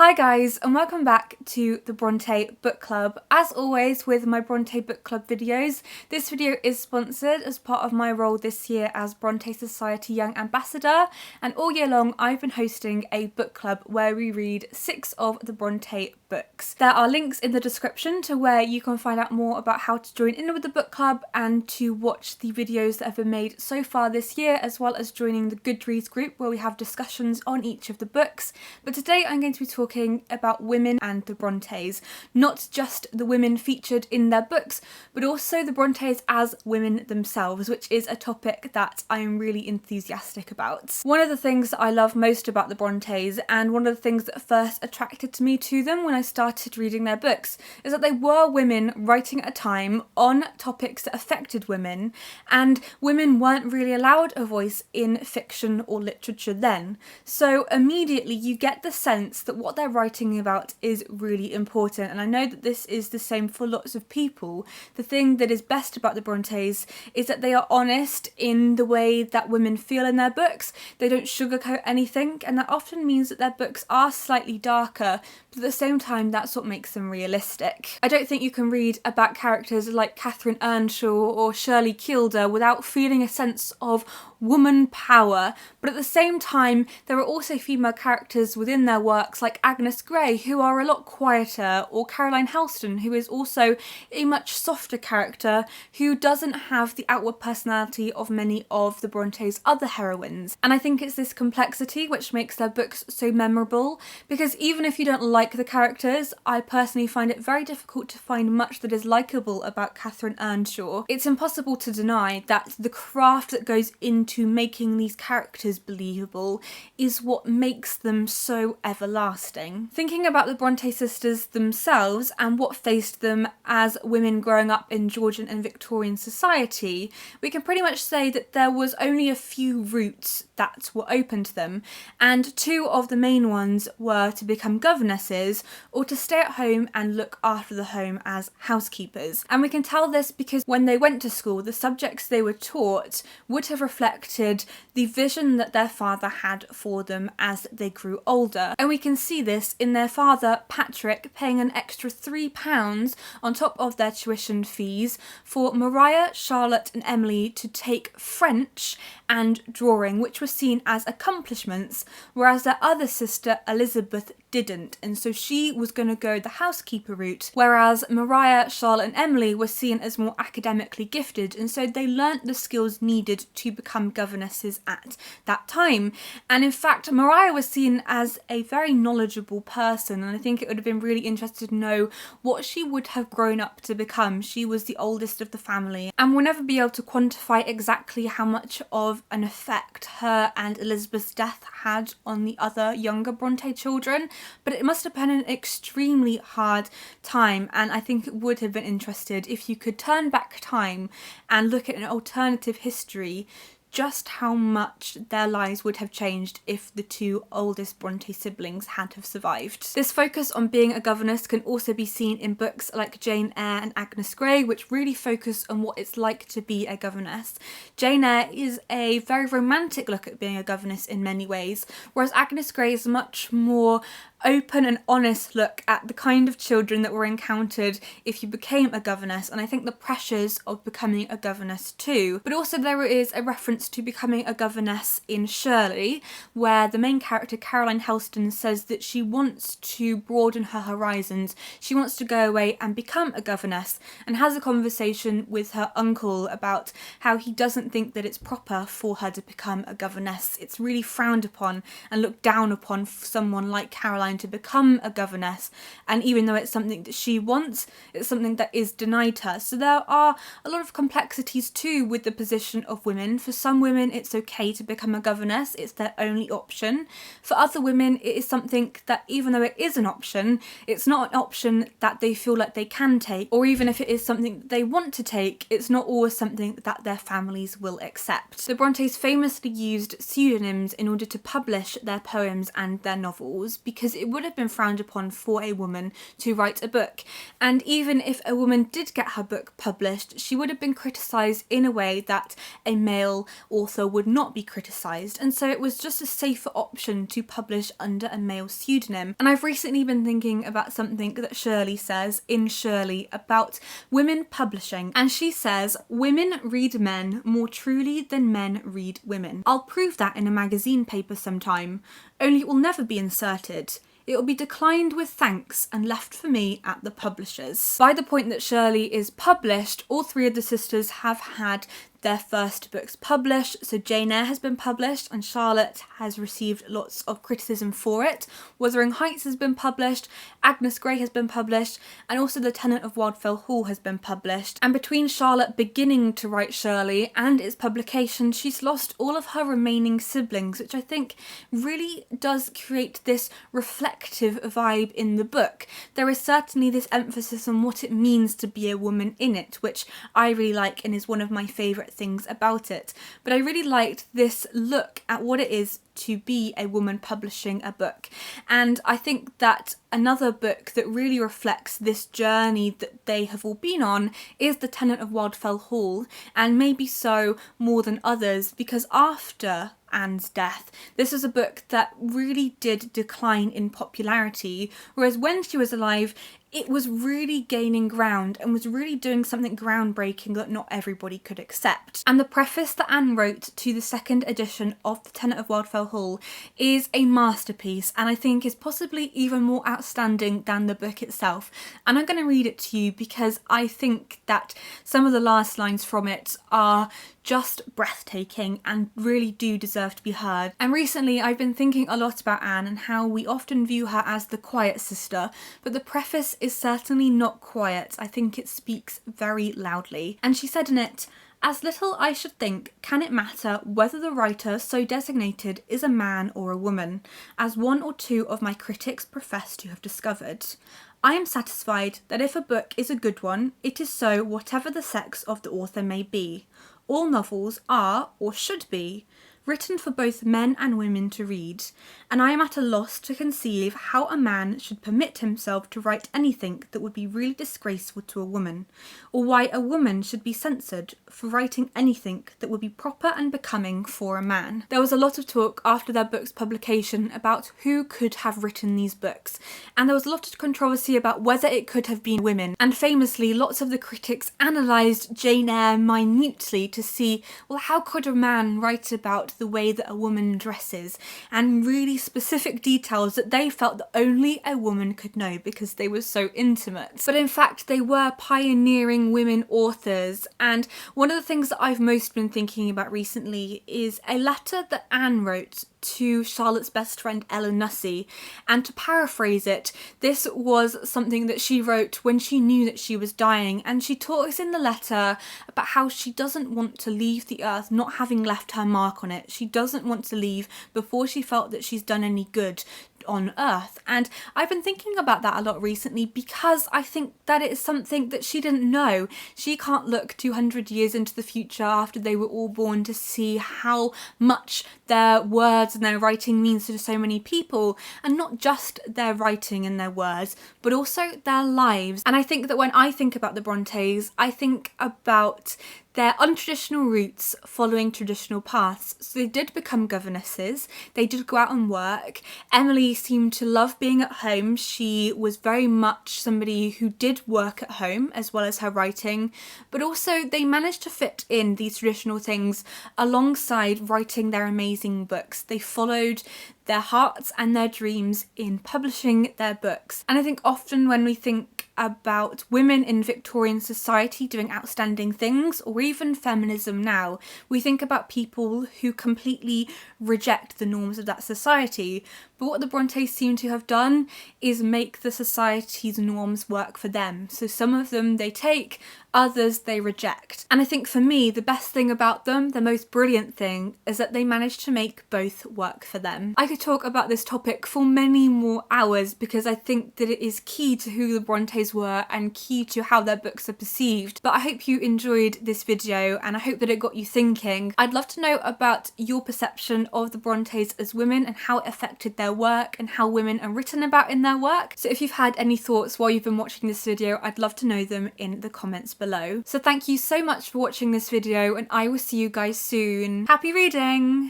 Hi guys, and welcome back to the Brontë Book Club. As always with my Brontë Book Club videos, this video is sponsored as part of my role this year as Brontë Society Young Ambassador, and all year long I've been hosting a book club where we read 6 of the Brontë books. There are links in the description to where you can find out more about how to join in with the book club and to watch the videos that have been made so far this year, as well as joining the Goodreads group where we have discussions on each of the books. But today I'm going to be talking about women and the Brontes, not just the women featured in their books, but also the Brontes as women themselves, which is a topic that I am really enthusiastic about. One of the things that I love most about the Brontes, and one of the things that first attracted me to them when I started reading their books, is that they were women writing at a time on topics that affected women, and women weren't really allowed a voice in fiction or literature then. So immediately you get the sense that what they're writing about is really important, and I know that this is the same for lots of people. The thing that is best about the Brontes is that they are honest in the way that women feel in their books. They don't sugarcoat anything, and that often means that their books are slightly darker, but at the same time that's what makes them realistic. I don't think you can read about characters like Catherine Earnshaw or Shirley without feeling a sense of woman power, but at the same time there are also female characters within their works like Agnes Grey who are a lot quieter, or Caroline Helston, who is also a much softer character who doesn't have the outward personality of many of the Brontes' other heroines. And I think it's this complexity which makes their books so memorable, because even if you don't like the characters, I personally find it very difficult to find much that is likeable about Catherine Earnshaw. It's impossible to deny that the craft that goes into making these characters believable is what makes them so everlasting. Thinking about the Brontë sisters themselves and what faced them as women growing up in Georgian and Victorian society, we can pretty much say that there was only a few routes that were open to them, and 2 of the main ones were to become governesses or to stay at home and look after the home as housekeepers. And we can tell this because when they went to school, the subjects they were taught would have reflected the vision that their father had for them as they grew older. And we can see this in their father, Patrick, paying an extra £3 on top of their tuition fees for Mariah, Charlotte and Emily to take French and drawing, which were seen as accomplishments, whereas their other sister, Elizabeth, didn't, and so she was going to go the housekeeper route, whereas Mariah, Charlotte and Emily were seen as more academically gifted, and so they learnt the skills needed to become governesses at that time. And in fact, Mariah was seen as a very knowledgeable person, and I think it would have been really interesting to know what she would have grown up to become. She was the oldest of the family, and we'll never be able to quantify exactly how much of an effect her and Elizabeth's death had on the other younger Brontë children, but it must have been an extremely hard time, and I think it would have been interesting if you could turn back time and look at an alternative history, just how much their lives would have changed if the 2 oldest Brontë siblings had have survived. This focus on being a governess can also be seen in books like Jane Eyre and Agnes Grey, which really focus on what it's like to be a governess. Jane Eyre is a very romantic look at being a governess in many ways, whereas Agnes Grey is much more open and honest look at the kind of children that were encountered if you became a governess, and I think the pressures of becoming a governess too. But also there is a reference to becoming a governess in Shirley, where the main character, Caroline Helston, says that she wants to broaden her horizons. She wants to go away and become a governess, and has a conversation with her uncle about how he doesn't think that it's proper for her to become a governess. It's really frowned upon and looked down upon for someone like Caroline to become a governess, and even though it's something that she wants, it's something that is denied her. So there are a lot of complexities too with the position of women. For some women it's okay to become a governess, it's their only option. For other women it is something that, even though it is an option, it's not an option that they feel like they can take, or even if it is something that they want to take, it's not always something that their families will accept. The Brontes famously used pseudonyms in order to publish their poems and their novels, because it would have been frowned upon for a woman to write a book. And even if a woman did get her book published, she would have been criticised in a way that a male author would not be criticised. And so it was just a safer option to publish under a male pseudonym. And I've recently been thinking about something that Shirley says in Shirley about women publishing. And she says, women read men more truly than men read women. I'll prove that in a magazine paper sometime, only it will never be inserted. It will be declined with thanks and left for me at the publishers. By the point that Shirley is published, all three of the sisters have had their first books published. So Jane Eyre has been published and Charlotte has received lots of criticism for it. Wuthering Heights has been published, Agnes Grey has been published, and also The Tenant of Wildfell Hall has been published. And between Charlotte beginning to write Shirley and its publication, she's lost all of her remaining siblings, which I think really does create this reflective vibe in the book. There is certainly this emphasis on what it means to be a woman in it, which I really like and is one of my favourite things about it. But I really liked this look at what it is to be a woman publishing a book. And I think that another book that really reflects this journey that they have all been on is The Tenant of Wildfell Hall, and maybe so more than others, because after Anne's death, this was a book that really did decline in popularity, whereas when she was alive, it was really gaining ground and was really doing something groundbreaking that not everybody could accept. And the preface that Anne wrote to the second edition of The Tenant of Wildfell Hall is a masterpiece, and I think is possibly even more outstanding than the book itself. And I'm going to read it to you because I think that some of the last lines from it are just breathtaking and really do deserve to be heard. And recently I've been thinking a lot about Anne and how we often view her as the quiet sister, but the preface is certainly not quiet. I think it speaks very loudly. And she said in it, "As little I should think can it matter whether the writer so designated is a man or a woman, as one or two of my critics profess to have discovered. I am satisfied that if a book is a good one, it is so whatever the sex of the author may be. All novels are, or should be, written for both men and women to read, and I am at a loss to conceive how a man should permit himself to write anything that would be really disgraceful to a woman, or why a woman should be censored for writing anything that would be proper and becoming for a man." There was a lot of talk after their book's publication about who could have written these books, and there was a lot of controversy about whether it could have been women, and famously lots of the critics analysed Jane Eyre minutely to see, well, how could a man write about the way that a woman dresses, and really specific details that they felt that only a woman could know because they were so intimate. But in fact they were pioneering women authors, and one of the things that I've most been thinking about recently is a letter that Anne wrote to Charlotte's best friend Ellen Nussey, and to paraphrase it, this was something that she wrote when she knew that she was dying, and she talks in the letter about how she doesn't want to leave the earth not having left her mark on it. She doesn't want to leave before she felt that she's done any good on earth. And I've been thinking about that a lot recently because I think that it is something that she didn't know. She can't look 200 years into the future after they were all born to see how much their words and their writing means to so many people, and not just their writing and their words, but also their lives. And I think that when I think about the Brontes, I think about their untraditional roots following traditional paths. So they did become governesses, they did go out and work. Emily seemed to love being at home. She was very much somebody who did work at home as well as her writing, but also they managed to fit in these traditional things alongside writing their amazing books. They followed their hearts and their dreams in publishing their books. And I think often when we think about women in Victorian society doing outstanding things, or even feminism now, we think about people who completely reject the norms of that society. But what the Brontes seem to have done is make the society's norms work for them. So some of them they take others they reject. And I think for me, the best thing about them, the most brilliant thing, is that they managed to make both work for them. I could talk about this topic for many more hours because I think that it is key to who the Brontes were and key to how their books are perceived. But I hope you enjoyed this video and I hope that it got you thinking. I'd love to know about your perception of the Brontes as women and how it affected their work and how women are written about in their work. So if you've had any thoughts while you've been watching this video, I'd love to know them in the comments below. So thank you so much for watching this video and I will see you guys soon. Happy reading!